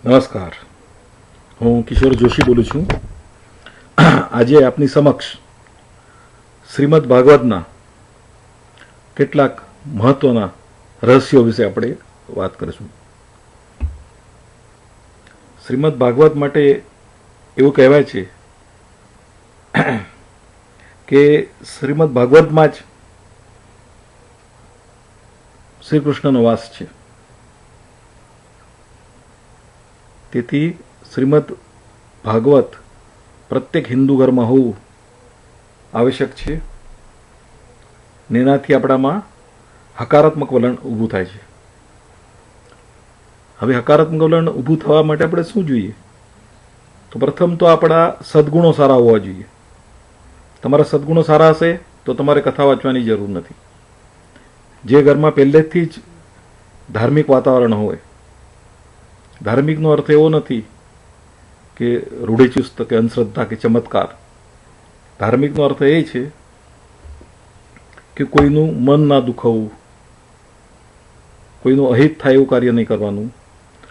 નમસ્કાર, હું કિશોર જોશી બોલું છું. આજે આપની સમક્ષ શ્રીમદ ભાગવતના કેટલાક મહત્વના રહસ્યો વિશે આપણે વાત કરીશું. શ્રીમદ ભાગવત માટે એવું કહેવાય છે કે શ્રીમદ ભાગવતમાં જ શ્રી કૃષ્ણનો વાસ છે. તેથી શ્રીમદ ભાગવત પ્રત્યેક હિન્દુ ઘરમાં હોવું આવશ્યક છે ને એનાથી આપણામાં હકારાત્મક વલણ ઊભું થાય છે. હવે હકારાત્મક વલણ ઊભું થવા માટે આપણે શું જોઈએ? તો પ્રથમ તો આપણા સદગુણો સારા હોવા જોઈએ. તમારા સદગુણો સારા હશે તો તમારે કથા વાંચવાની જરૂર નથી. જે ઘરમાં પહેલેથી જ ધાર્મિક વાતાવરણ હોય, ધાર્મિકનો અર્થ એવો નથી કે રૂઢિચુસ્ત કે અંધશ્રદ્ધા કે ચમત્કાર. ધાર્મિકનો અર્થ એ છે કે કોઈનું મન ના દુખાવવું, કોઈનું અહિત થાય એવું કાર્ય નહીં કરવાનું,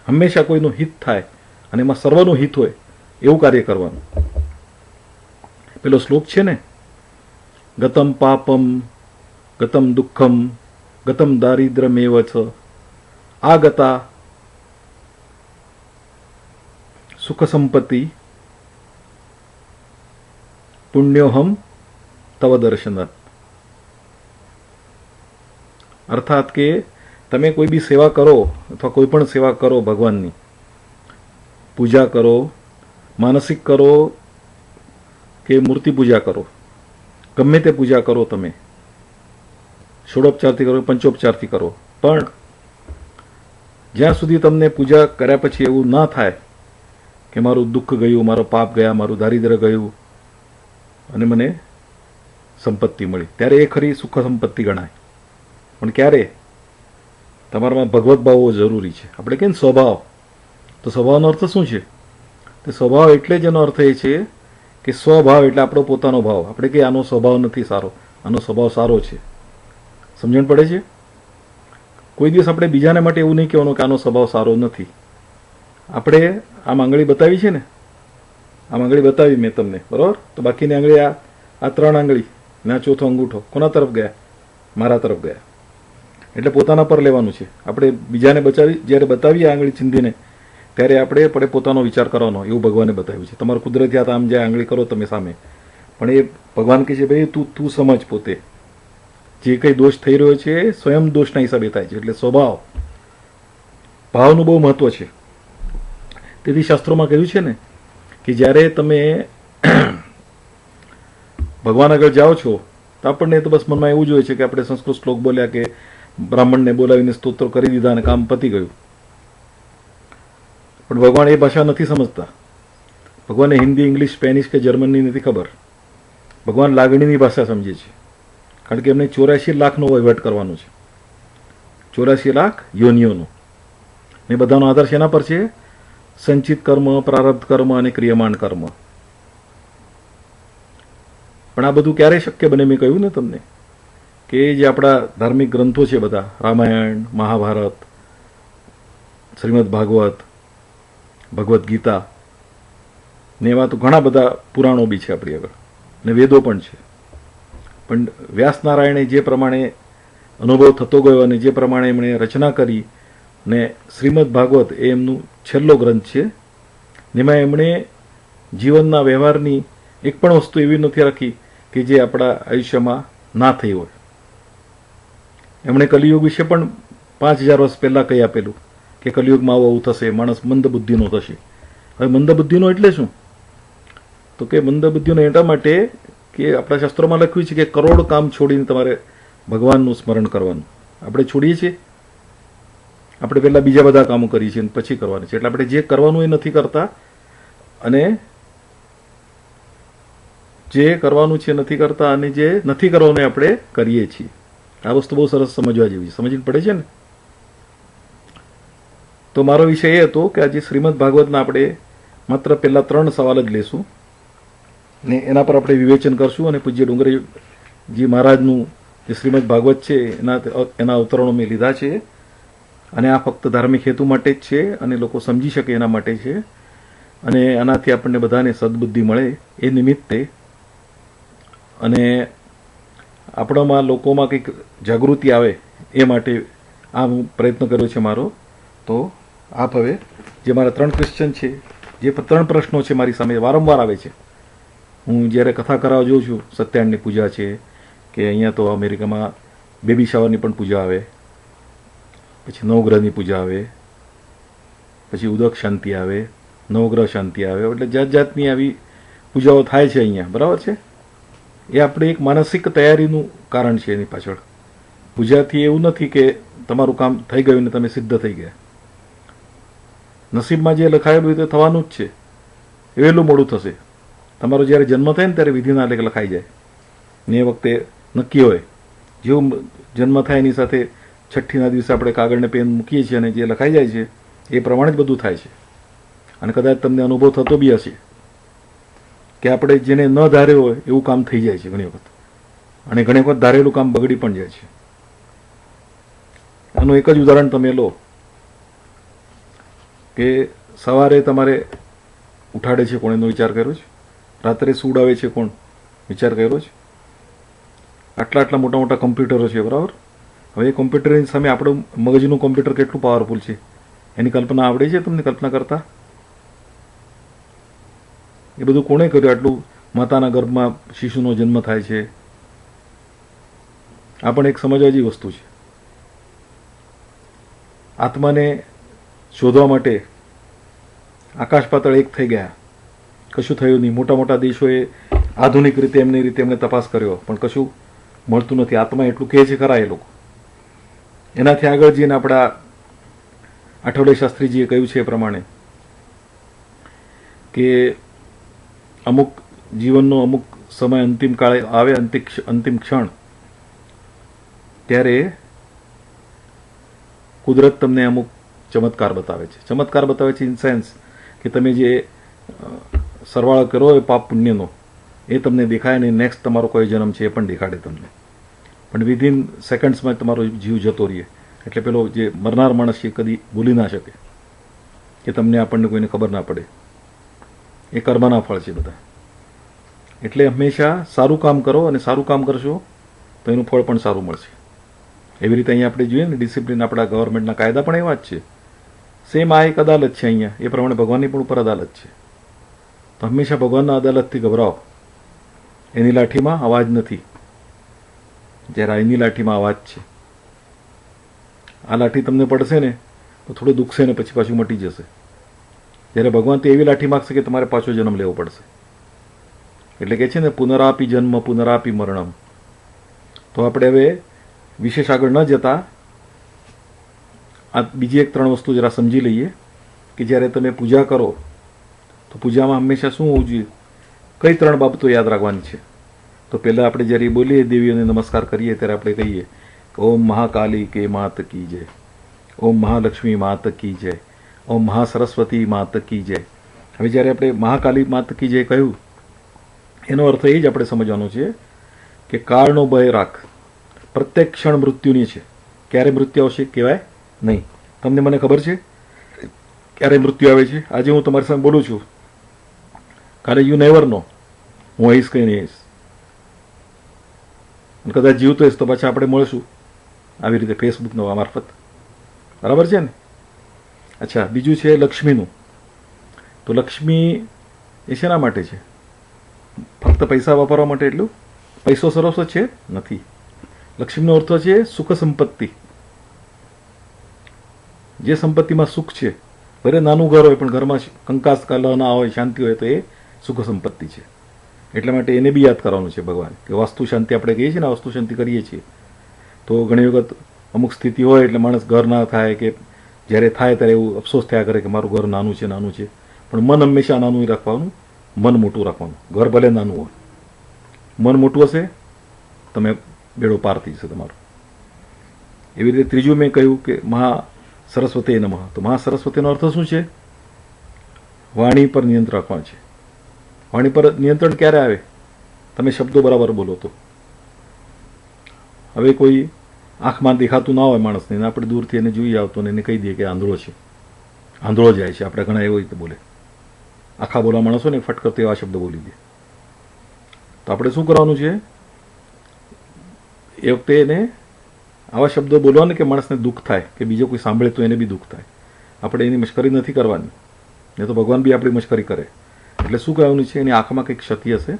હંમેશા કોઈનું હિત થાય અને એમાં સર્વનું હિત હોય એવું કાર્ય કરવાનું. પેલો શ્લોક છે ને, ગતમ પાપમ ગતમ દુઃખમ ગતમ દારિદ્ર્યમેવ ચ આગતા સુખ સંપત્તિ પુણ્યોહમ તવ દર્શનાત. અર્થાત કે તમે કોઈ બી સેવા કરો અથવા કોઈ પણ સેવા કરો, ભગવાનની પૂજા કરો, માનસિક કરો કે મૂર્તિ પૂજા કરો, ગમે તે પૂજા કરો, તમે ષોડોપચારથી કરો, પંચોપચારથી કરો, પણ જ્યાં સુધી તમને પૂજા કર્યા પછી એવું ના થાય કે મારું દુઃખ ગયું, મારો પાપ ગયા, મારું દારિદ્ર્ય ગયું અને મને સંપત્તિ મળી, ત્યારે એ ખરી સુખ સંપત્તિ ગણાય. પણ ક્યારે? તમારામાં ભગવત ભાવ હોવો જરૂરી છે. આપણે કહીએ ને સ્વભાવ, તો સ્વભાવનો અર્થ શું છે? તે સ્વભાવ એટલે જ એનો અર્થ એ છે કે સ્વભાવ એટલે આપણો પોતાનો ભાવ. આપણે કહીએ આનો સ્વભાવ નથી સારો, આનો સ્વભાવ સારો છે. સમજણ પડે છે? કોઈ દિવસ આપણે બીજાને માટે એવું નહીં કહેવાનું કે આનો સ્વભાવ સારો નથી. આપણે આમ આંગળી બતાવી છે ને, આમ આંગળી બતાવી મેં તમને, બરાબર? તો બાકીની આંગળી આ ત્રણ આંગળી ને આ ચોથો અંગૂઠો કોના તરફ ગયા? મારા તરફ ગયા. એટલે પોતાના પર લેવાનું છે. આપણે બીજાને જ્યારે બતાવીએ આંગળી ચીંધીને, ત્યારે આપણે પોતાનો વિચાર કરવાનો, એવું ભગવાને બતાવ્યું છે. તમારું કુદરતી હાથ આમ જ્યાં આંગળી કરો તમે સામે, પણ એ ભગવાન કહે છે ભાઈ તું સમજ, પોતે જે કંઈ દોષ થઈ રહ્યો છે સ્વયં દોષના હિસાબે થાય છે. એટલે સ્વભાવ, ભાવનું બહુ મહત્વ છે. તેથી શાસ્ત્રોમાં કહ્યું છે ને કે જ્યારે તમે ભગવાન આગળ જાઓ છો તો આપણને તો બસ મનમાં એવું જ હોય છે કે આપણે સંસ્કૃત શ્લોક બોલ્યા કે બ્રાહ્મણને બોલાવીને સ્તોત્ર કરી દીધા અને કામ પતી ગયું. પણ ભગવાન એ ભાષા નથી સમજતા. ભગવાનને હિન્દી, ઇંગ્લિશ, સ્પેનિશ કે જર્મનની નથી ખબર. ભગવાન લાગણીની ભાષા સમજે છે. કારણ કે એમને 84 લાખનો વહીવટ કરવાનો છે. 84 લાખ યોનિઓનો. એ બધાનો આધાર શેના પર છે? સંચિત કર્મ, પ્રારબ્ધ કર્મ અને ક્રિયમાણ કર્મ. પણ આ બધું ક્યારે શક્ય બને? મેં કહ્યું ને તમને કે જે આપણા ધાર્મિક ગ્રંથો છે બધા, રામાયણ, મહાભારત, શ્રીમદ ભાગવત, ભગવદ્ ગીતા ને એવા તો ઘણા બધા પુરાણો બી છે આપણી આગળ, ને વેદો પણ છે. પણ વ્યાસનારાયણે જે પ્રમાણે અનુભવ થતો ગયો અને જે પ્રમાણે એમણે રચના કરી, ને શ્રીમદ ભાગવત એ એમનું છેલ્લો ગ્રંથ છે. એમાં એમણે જીવનના વ્યવહારની એક પણ વસ્તુ એવી નથી રાખી કે જે આપણા આયુષ્યમાં ના થઈ હોય. એમણે કલિયુગ વિશે પણ 5000 વર્ષ પહેલાં કહી આપેલું કે કલિયુગમાં આવું થશે, માણસ મંદબુદ્ધિનો થશે. હવે મંદબુદ્ધિનો એટલે શું? તો કે મંદબુદ્ધિનો એટલા માટે કે આપણા શાસ્ત્રોમાં લખ્યું છે કે કરોડ કામ છોડીને તમારે ભગવાનનું સ્મરણ કરવાનું. આપણે છોડીએ છીએ. આપણે પહેલાં બીજા બધા કામો કરીએ છીએ અને પછી કરવાનું છે. એટલે આપણે જે કરવાનું એ નથી કરતા, અને જે કરવાનું છે નથી કરતા, અને જે નથી કરવાનું એ આપણે કરીએ છીએ. આ વસ્તુ બહુ સરસ સમજવા જેવી છે. સમજણ પડે છે ને? તો મારો વિષય એ હતો કે આજે શ્રીમદ ભાગવતના આપણે માત્ર પહેલા 3 સવાલ જ લેશું ને એના પર આપણે વિવેચન કરશું. અને પૂજ્ય ડુંગરેજી મહારાજનું જે શ્રીમદ ભાગવત છે એના અવતરણો મેં લીધા છે અને આ ફક્ત ધાર્મિક હેતુ માટે જ છે અને લોકો સમજી શકે એના માટે છે અને આનાથી આપણને બધાને સદબુદ્ધિ મળે એ નિમિત્તે અને આપણામાં લોકોમાં કંઈક જાગૃતિ આવે એ માટે આ હું પ્રયત્ન કર્યો છે મારો. તો આપ હવે જે મારા 3 ક્વેશ્ચન છે, જે 3 પ્રશ્નો છે મારી સામે વારંવાર આવે છે, હું જ્યારે કથા કરાવવા જાઉં છું, સત્યનારાયણની પૂજા છે કે અહીંયા તો અમેરિકામાં બેબી શાવરની પણ પૂજા આવે, પછી નવગ્રહની પૂજા આવે, પછી ઉદક શાંતિ આવે, નવગ્રહ શાંતિ આવે, એટલે જાત જાતની આવી પૂજાઓ થાય છે અહીંયા, બરાબર છે. એ આપણે એક માનસિક તૈયારીનું કારણ છે એની પાછળ. પૂજાથી એવું નથી કે તમારું કામ થઈ ગયું ને તમે સિદ્ધ થઈ ગયા. નસીબમાં જે લખાયેલું હોય તે થવાનું જ છે. એ વહેલું મોડું થશે. તમારો જ્યારે જન્મ થાય ને ત્યારે વિધિના લેખ લખાઈ જાય ને એ વખતે નક્કી હોય. જેવું જન્મ થાય એની સાથે છઠ્ઠીના દિવસે આપણે કાગળને પેન મૂકીએ છીએ અને જે લખાઈ જાય છે એ પ્રમાણે જ બધું થાય છે. અને કદાચ તમને અનુભવ થતો બી હશે કે આપણે જેને ન ધાર્યો હોય એવું કામ થઈ જાય છે ઘણી વખત, અને ઘણી વખત ધારેલું કામ બગડી પણ જાય છે. આનું એક જ ઉદાહરણ તમે લો કે સવારે તમારે ઉઠાડે છે કોણ એનો વિચાર કર્યો છે? રાત્રે સુવડાવે છે કોણ? વિચાર કર્યો છે? આટલા મોટા મોટા કમ્પ્યુટરો છે, બરાબર? હવે એ કમ્પ્યુટરની સામે આપણું મગજનું કમ્પ્યુટર કેટલું પાવરફુલ છે એની કલ્પના આવડે છે તમને કલ્પના કરતા? એ બધું કોણે કર્યું? આટલું માતાના ગર્ભમાં શિશુનો જન્મ થાય છે. આ પણ એક સમજવા જેવી વસ્તુ છે. આત્માને શોધવા માટે આકાશ પાતળ એક થઈ ગયા, કશું થયું નહીં. મોટા મોટા દેશોએ આધુનિક રીતે એમની રીતે એમને તપાસ કર્યો પણ કશું મળતું નથી. આત્મા એટલું કહે છે ખરા એ લોકો. એનાથી આગળ જઈને આપણા આઠવલે શાસ્ત્રીજીએ કહ્યું છે એ પ્રમાણે કે અમુક જીવનનો અમુક સમય અંતિમ કાળે આવે, અંતિમ ક્ષણ, ત્યારે કુદરત તમને અમુક ચમત્કાર બતાવે છે. ચમત્કાર બતાવે છે ઇન સેન્સ કે તમે જે સરવાળો કરો એ પાપ પુણ્યનો એ તમને દેખાય નહીં. નેક્સ્ટ તમારો કોઈ જન્મ છે એ પણ દેખાડે તમને, પણ વિધિન સેકન્ડ્સમાં તમારો જીવ જતો રહે. એટલે પેલો જે મરનાર માણસ છે કદી ભૂલી ના શકે કે તમને આપણને કોઈને ખબર ના પડે. એ કર્મના ફળ છે બધા. એટલે હંમેશા સારું કામ કરો અને સારું કામ કરશો તો એનું ફળ પણ સારું મળશે. એવી રીતે અહીંયા આપણે જોઈએ ને ડિસિપ્લિન, આપણા ગવર્મેન્ટના કાયદા પણ એવા જ છે. સેમ આ એક અદાલત છે અહીંયા, એ પ્રમાણે ભગવાનની પણ ઉપર અદાલત છે. તો હંમેશા ભગવાનના અદાલતથી ગભરાવો. એની લાઠીમાં અવાજ નથી, જ્યારે એની લાઠીમાં અવાજ છે. આ લાઠી તમને પડશે ને તો થોડું દુખશે ને પછી પાછું મટી જશે. જ્યારે ભગવાન તો એવી લાઠી માગશે કે તમારે પાછો જન્મ લેવો પડશે. એટલે કે છે ને પુનરાપી જન્મ પુનરાપી મરણમ. તો આપણે હવે વિશેષ આગળ ન જતા આ બીજી એક 3 વસ્તુ જરા સમજી લઈએ કે જ્યારે તમે પૂજા કરો તો પૂજામાં હંમેશા શું હોવું જોઈએ, કઈ 3 બાબતો યાદ રાખવાની છે. તો પહેલાં આપણે જ્યારે બોલીએ દેવીઓને નમસ્કાર કરીએ ત્યારે આપણે કહીએ ઓમ મહાકાલી કે માત કી જય, ઓમ મહાલક્ષ્મી માત કી જય, ઓમ મહાસરસ્વતી માત કી જય. હવે જ્યારે આપણે મહાકાલી માત કી જય કહ્યું એનો અર્થ એ જ આપણે સમજવાનો છે કે કાળનો ભય રાખ. પ્રત્યેક ક્ષણ મૃત્યુની છે. ક્યારે મૃત્યુ આવશે કહેવાય નહીં. તમને મને ખબર છે ક્યારે મૃત્યુ આવે છે? આજે હું તમારી સામે બોલું છું, કાલે યુ નેવર નો હું આવીશ કંઈ નહીં આવીશ, કદાચ જીવતો હઈશ તો પાછા આપણે મળશું આવી રીતે ફેસબુકનો મારફત, બરાબર છે ને? અચ્છા, બીજું છે લક્ષ્મીનું. તો લક્ષ્મી એ શેના માટે છે? ફક્ત પૈસા વાપરવા માટે? એટલું પૈસો સરસ છે નથી. લક્ષ્મીનો અર્થ છે સુખ સંપત્તિ. જે સંપત્તિમાં સુખ છે, ભલે નાનું ઘર હોય પણ ઘરમાં કંકાસ કલહ ના હોય, શાંતિ હોય, તો એ સુખ સંપત્તિ છે. એટલા માટે એને બી યાદ કરવાનું છે ભગવાન કે વાસ્તુ શાંતિ આપણે કહીએ છીએ ને, વાસ્તુ શાંતિ કરીએ છીએ તો ઘણી વખત અમુક સ્થિતિ હોય એટલે માણસ ઘર ના થાય કે જ્યારે થાય ત્યારે એવું અફસોસ થયા કરે કે મારું ઘર નાનું છે નાનું છે. પણ મન હંમેશા નાનું રાખવાનું, મન મોટું રાખવાનું. ઘર ભલે નાનું હોય, મન મોટું હશે તમે બેડો પાર થઈ જશે તમારો. એવી રીતે ત્રીજું મેં કહ્યું કે મહા સરસ્વતી નમઃ. તો મહા સરસ્વતીનો અર્થ શું છે? વાણી પર નિયંત્રણ રાખવાનું છે. વાણી પર નિયંત્રણ ક્યારે આવે? તમે શબ્દો બરાબર બોલો તો. હવે કોઈ આંખમાં દેખાતું ના હોય માણસને, અને આપણે દૂરથી એને જોઈ આવતો ને એને કહી દઈએ કે આંધળો છે, આંધળો જાય છે. આપણે ઘણા એવો રીતે બોલે, આખા બોલા માણસો ને ફટકરતો એવા શબ્દ બોલી દે. તો આપણે શું કરવાનું છે એ વખતે? એને આવા શબ્દો બોલવાને કે માણસને દુઃખ થાય, કે બીજો કોઈ સાંભળે તો એને બી દુઃખ થાય. આપણે એની મશ્કરી નથી કરવાની, નહીં તો ભગવાન બી આપણી મશ્કરી કરે. એટલે શું કહેવાનું છે? એની આંખમાં કંઈક ક્ષતિ હશે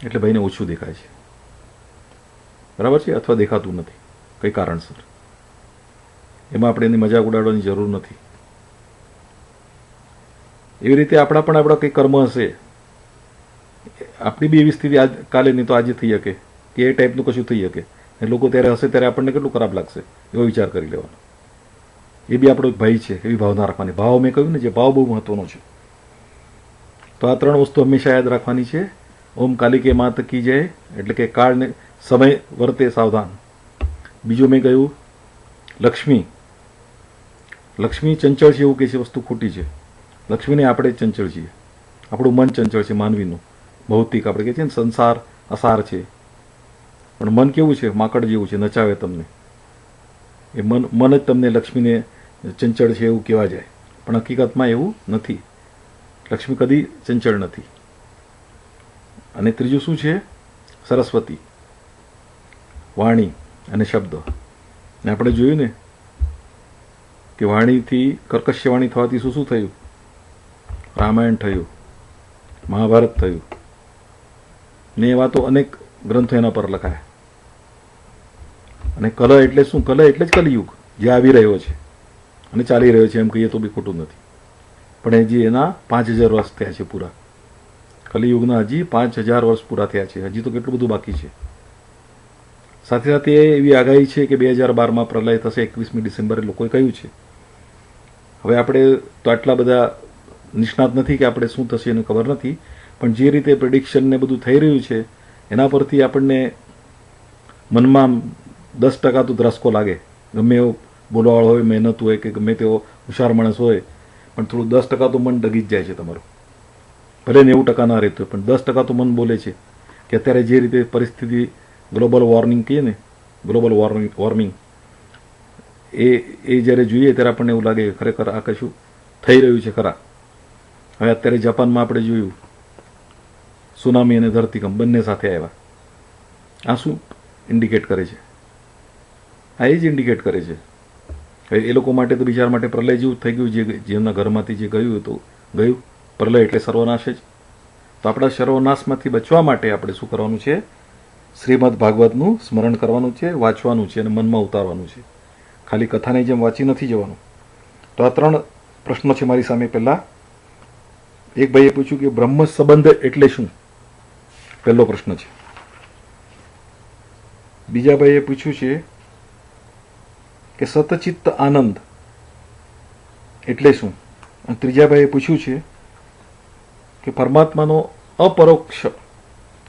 એટલે ભાઈને ઓછું દેખાય છે, બરાબર છે, અથવા દેખાતું નથી કંઈ કારણસર. એમાં આપણે એની મજાક ઉડાડવાની જરૂર નથી. એવી રીતે આપણા કંઈ કર્મ હશે, આપણી બી એવી સ્થિતિ કાલે નહીં તો આજે થઈ શકે કે એ ટાઈપનું કશું થઈ શકે. એ લોકો ત્યારે હશે ત્યારે આપણને કેટલું ખરાબ લાગશે એવો વિચાર કરી લેવાનો. એ બી આપણો એક ભય છે, એવી ભાવના રાખવાની. ભાવ મેં કહ્યું ને, જે ભાવ બહુ મહત્વનો છે. તો આ 3 વસ્તુ હંમેશા યાદ રાખવાની છે. ઓમ કાલિકે માત કી જય, એટલે કે કાળને સમય વર્તે સાવધાન. બીજું મેં કહ્યું લક્ષ્મી. લક્ષ્મી ચંચળ છે એવું કે છે, વસ્તુ ખોટી છે. લક્ષ્મીને આપણે જ ચંચળ છીએ. આપણું મન ચંચળ છે, માનવીનું ભૌતિક. આપણે કહીએ છીએ ને સંસાર અસાર છે, પણ મન કેવું છે? માકડ જેવું છે, નચાવે તમને. એ મન જ તમને લક્ષ્મીને ચંચળ છે એવું કહેવા જાય, પણ હકીકતમાં એવું નથી. લક્ષ્મી કદી ચંચળ નથી. અને ત્રીજું શું છે? સરસ્વતી, વાણી અને શબ્દ. ને આપણે જોયું ને કે વાણીથી કર્કશ્ય વાણી થવાથી શું શું થયું? રામાયણ થયું, મહાભારત થયું, ને એવા તો અનેક ગ્રંથો એના પર લખાયા. અને કલહ એટલે શું? કલહ એટલે જ કલિયુગ, જે આવી રહ્યો છે અને ચાલી રહ્યો છે, એમ કહીએ તો બી ખોટું નથી. પણ હજી એના 5000 વર્ષ થયા છે પૂરા. કલિયુગના હજી 5000 વર્ષ પૂરા થયા છે. હજી તો કેટલું બધું બાકી છે. સાથે સાથે એવી આગાહી છે કે 2012માં પ્રલય થશે. 21મી ડિસેમ્બરે લોકોએ કહ્યું છે. હવે આપણે તો આટલા બધા નિષ્ણાત નથી કે આપણે શું થશે એનું ખબર નથી, પણ જે રીતે પ્રિડિક્શન ને બધું થઈ રહ્યું છે એના પરથી આપણને મનમાં 10% તો ધ્રાસકો લાગે. ગમે એવો બોલવાવાળો હોય, મહેનત હોય, કે ગમે તેવો હુશાર માણસ હોય, પણ થોડું 10% તો મન ડગી જ જાય છે તમારું. ભલે 90% ના રહેતું હોય, પણ 10% તો મન બોલે છે કે અત્યારે જે રીતે પરિસ્થિતિ, ગ્લોબલ વોર્મિંગ કહીએ ને, ગ્લોબલ વોર્મિંગ, એ જ્યારે જોઈએ ત્યારે આપણને એવું લાગે ખરેખર આ કશું થઈ રહ્યું છે ખરા. હવે અત્યારે જાપાનમાં આપણે જોયું સુનામી અને ધરતીકંપ બંને સાથે આવ્યા. આ શું ઇન્ડિકેટ કરે છે? આ એ જ ઇન્ડિકેટ કરે છે. હવે એ લોકો માટે તો બિચાર માટે પ્રલય જેવું થઈ ગયું. જેમના ઘરમાંથી જે ગયું તો ગયું. પ્રલય એટલે સર્વનાશ જ. તો આપણા સર્વનાશમાંથી બચવા માટે આપણે શું કરવાનું છે? શ્રીમદ ભાગવતનું સ્મરણ કરવાનું છે, વાંચવાનું છે અને મનમાં ઉતારવાનું છે. ખાલી કથાની જેમ વાંચી નથી જવાનું. તો આ 3 પ્રશ્નો છે મારી સામે. પહેલા એક ભાઈએ પૂછ્યું કે બ્રહ્મ સંબંધ એટલે શું? પહેલો પ્રશ્ન છે. બીજા ભાઈએ પૂછ્યું છે કે સતચિત્ત આનંદ એટલે શું? અને ત્રીજા ભાઈએ પૂછ્યું છે કે પરમાત્માનો અપરોક્ષ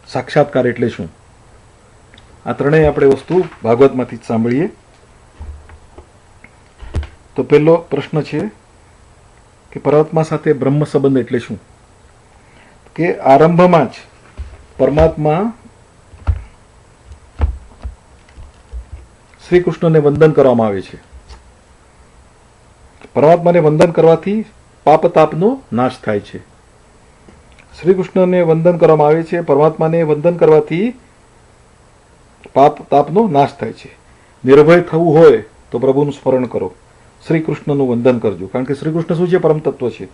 સાક્ષાત્કાર એટલે શું? આ ત્રણેય આપણે વસ્તુ ભાગવતમાંથી જ સાંભળીએ. તો પહેલો પ્રશ્ન છે કે પરમાત્મા સાથે બ્રહ્મ સંબંધ એટલે શું? કે આરંભમાં જ પરમાત્મા શ્રી કૃષ્ણને વંદન કરવામાં આવે છે. પરમાત્માને વંદન કરવાથી પાપ તાપનો નાશ થાય છે. શ્રી કૃષ્ણને વંદન કરવામાં આવે છે. પરમાત્માને વંદન કરવાથી પાપ તાપનો નાશ થાય છે. નિર્ભય થવું હોય તો પ્રભુનું સ્મરણ કરો, શ્રી કૃષ્ણનું વંદન કરજો. કારણ કે શ્રી કૃષ્ણ શું છે? પરમ તત્વ છે.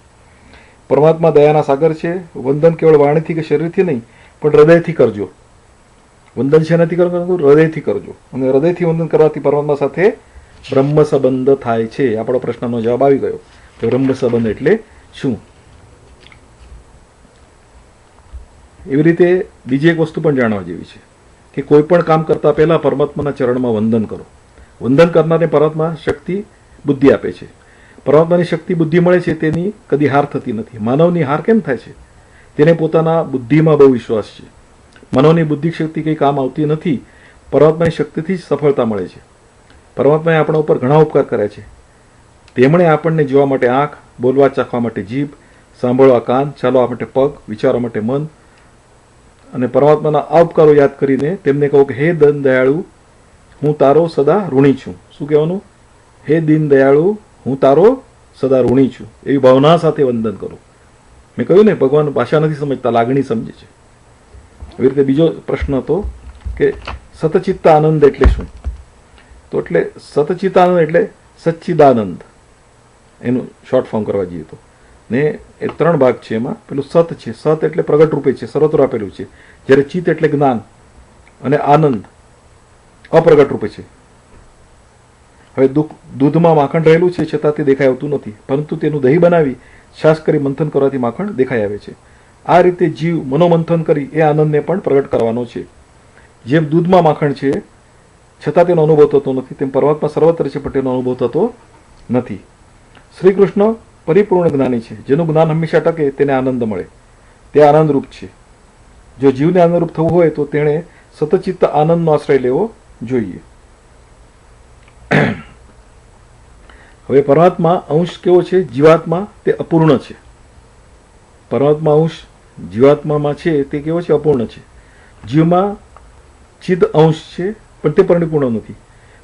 પરમાત્મા દયાના સાગર છે. વંદન કેવળ વાણીથી કે શરીરથી નહીં, પણ હૃદયથી કરજો. વંદન છે નથી કરવું, હૃદયથી કરજો. અને હૃદયથી વંદન કરવાથી પરમાત્મા સાથે બ્રહ્મ સંબંધ થાય છે. આપણો પ્રશ્નનો જવાબ આવી ગયો કે બ્રહ્મ સંબંધ એટલે શું. એવી રીતે બીજી એક વસ્તુ પણ જાણવા જેવી છે કે કોઈ પણ કામ કરતા પહેલા પરમાત્માના ચરણમાં વંદન કરો. વંદન કરનારને પરમાત્મા શક્તિ, બુદ્ધિ આપે છે. પરમાત્માની શક્તિ, બુદ્ધિ મળે છે તેની કદી હાર થતી નથી. માનવની હાર કેમ થાય છે? તેને પોતાના બુદ્ધિમાં બહુ વિશ્વાસ છે. માનવની બુદ્ધિ શક્તિ કંઈ કામ આવતી નથી. પરમાત્માની શક્તિથી જ સફળતા મળે છે. પરમાત્માએ આપણા ઉપર ઘણા ઉપકાર કર્યા છે. તેમણે આપણને જોવા માટે આંખ, બોલવા ચાખવા માટે જીભ, સાંભળવા કાન, ચાલવા માટે પગ, વિચારવા માટે મન. અને પરમાત્માના આ ઉપકારો યાદ કરીને તેમને કહો કે હે દન દયાળુ, હું તારો સદા ઋણી છું. શું કહેવાનું? હે દીન દયાળુ, હું તારો સદા ઋણી છું. એવી ભાવના સાથે વંદન કરું. મેં કહ્યું ને, ભગવાન ભાષા નથી સમજતા, લાગણી સમજે છે. એવી રીતે બીજો પ્રશ્ન હતો કે સતચિત્ત આનંદ એટલે શું? તો એટલે સતચિત્ત આનંદ એટલે સચ્ચિદાનંદ, એનું શોર્ટ ફોર્મ કરવા જઈએ તો. ને એ 3 ભાગ છે. એમાં પેલું સત છે. સત એટલે પ્રગટ રૂપે છે, સર્વત્ર આપેલું છે. જ્યારે ચિત્ત એટલે જ્ઞાન, અને આનંદ અપ્રગટ રૂપે છે. હવે દૂધમાં માખણ રહેલું છે, છતાં તે દેખાઈ આવતું નથી, પરંતુ તેનું દહીં બનાવી છાશ કરી મંથન કરવાથી માખણ દેખાઈ આવે છે. આ રીતે જીવ મનોમંથન કરી એ આનંદને પણ પ્રગટ કરવાનો છે. જેમ દૂધમાં માખણ છે છતાં તેનો અનુભવ થતો નથી, તેમ પરમાત્મા સર્વત્ર છે પણ તેનો અનુભવ થતો નથી. શ્રી કૃષ્ણ પરિપૂર્ણ જ્ઞાની છે. જેનું જ્ઞાન હંમેશા ટકે તેને આનંદ મળે. તે આનંદરૂપ છે. જો જીવને આનંદરૂપ થવું હોય તો તેણે સતચિત્ત આનંદનો આશ્રય લેવો જોઈએ. હવે પરમાત્મા અંશ કેવો છે? જીવાત્મા તે અપૂર્ણ છે. પરમાત્મા અંશ જીવાત્મામાં છે તે કેવો છે? અપૂર્ણ છે. જીવમાં ચિદ અંશ છે પણ તે પરિપૂર્ણ નથી.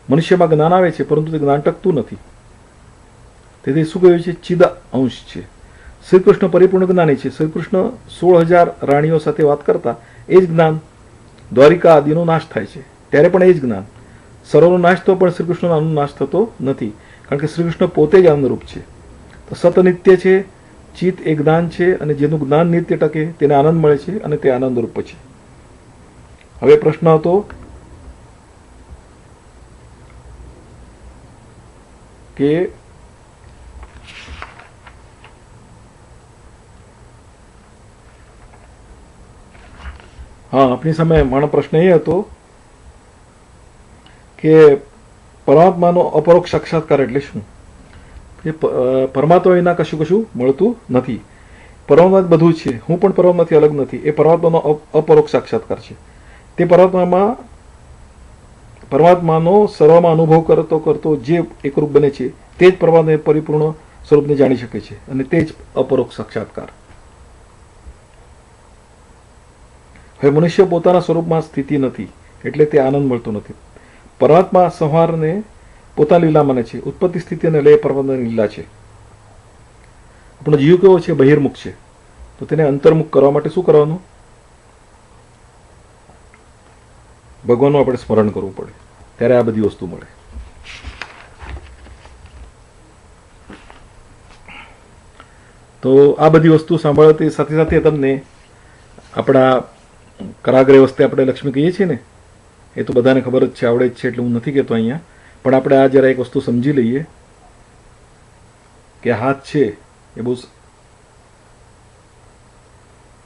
મનુષ્યમાં જ્ઞાન આવે છે પરંતુ તે જ્ઞાન ટકતું નથી. તેથી શું કહ્યું છે? ચિદ અંશ છે. શ્રી કૃષ્ણ પરિપૂર્ણ જ્ઞાની છે. શ્રી કૃષ્ણ 16,000 રાણીઓ સાથે વાત કરતા એ જ જ્ઞાન દ્વારિકા આદિનો નાશ થાય છે ત્યારે પણ એ જ જ્ઞાન. સર્વનો નાશ તો પણ શ્રી કૃષ્ણનો નાશ થતો નથી, કારણ કે શ્રી કૃષ્ણ પોતે જ આનંદરૂપ છે. તો સત નિત્ય છે, ચિત્ત એ જ્ઞાન છે, અને જેનું જ્ઞાન નિત્ય ટકે તેને આનંદ મળે છે અને તે આનંદરૂપ છે. હવે પ્રશ્ન હતો કે આપણી સામે મારો પ્રશ્ન એ હતો કે પરમાત્માનો અપરોક્ષ સાક્ષાત્કાર એટલે શું? એ પરમાત્મા વિના કશું મળતું નથી. પરમાત્મા જ બધું છે. હું પણ પરમાત્માથી અલગ નથી. એ પરમાત્માનો અપરોક્ષ સાક્ષાત્કાર છે. તે પરમાત્માનો સર્વમાં અનુભવ કરતો કરતો જે એકરૂપ બને છે તે જ પરમાત્મા પરિપૂર્ણ સ્વરૂપને જાણી શકે છે, અને તે જ અપરોક્ષ સાક્ષાત્કાર. હવે મનુષ્ય પોતાના સ્વરૂપમાં સ્થિતિ નથી એટલે તે આનંદ મળતો નથી. પરમાત્મા સંહારને પોતાની લીલા માને છે. ઉત્પત્તિ સ્થિતિ અને લય પરમાત્માની લીલા છે. આપણો જીવ કેવો છે? બહિર્મુખ છે. તો તેને અંતર્મુખ કરવા માટે શું કરવાનું? ભગવાનનું આપણે સ્મરણ કરવું પડે, ત્યારે આ બધી વસ્તુ મળે. તો આ બધી વસ્તુ સાંભળતી સાથે સાથે તમને આપણા કરાગ્રહ વસ્તે આપણે લક્ષ્મી કહીએ છીએ ને, એ તો બધાને ખબર જ છે, આવડે જ છે, એટલે હું નથી કહેતો અહીંયા. પણ આપણે આ જરા એક વસ્તુ સમજી લઈએ કે હાથ છે એ બહુ,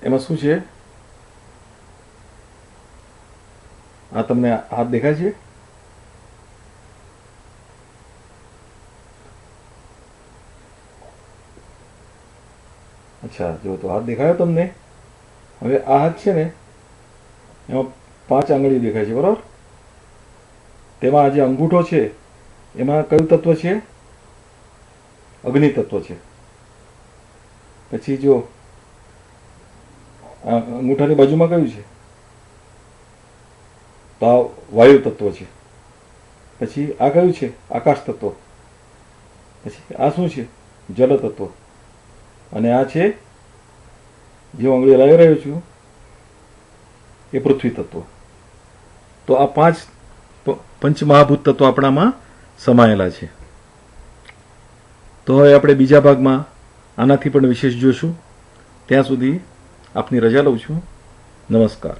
એમાં શું છે? આ તમને હાથ દેખાય છે? અચ્છા, જો તો હાથ દેખાયો તમને. હવે આ હાથ છે ને, એમાં 5 આંગળી દેખાય છે, બરાબર? તેમાં આ જે અંગૂઠો છે એમાં કયું તત્વ છે? અગ્નિ તત્વ છે. પછી જો આ અંગૂઠાની બાજુમાં કયું છે? તો આ વાયુ તત્વ છે. પછી આ કયું છે? આકાશ તત્વ. પછી આ શું છે? જલ તત્વ. અને આ છે જે આંગળી લાવી રહ્યો છું એ પૃથ્વી તત્વ. તો આ 5 પંચમહાભૂત તત્વો આપણામાં સમાયેલા છે. તો હવે આપણે બીજા ભાગમાં આનાથી પણ વિશેષ જોશું. ત્યાં સુધી આપની રજા લઉં છું. નમસ્કાર.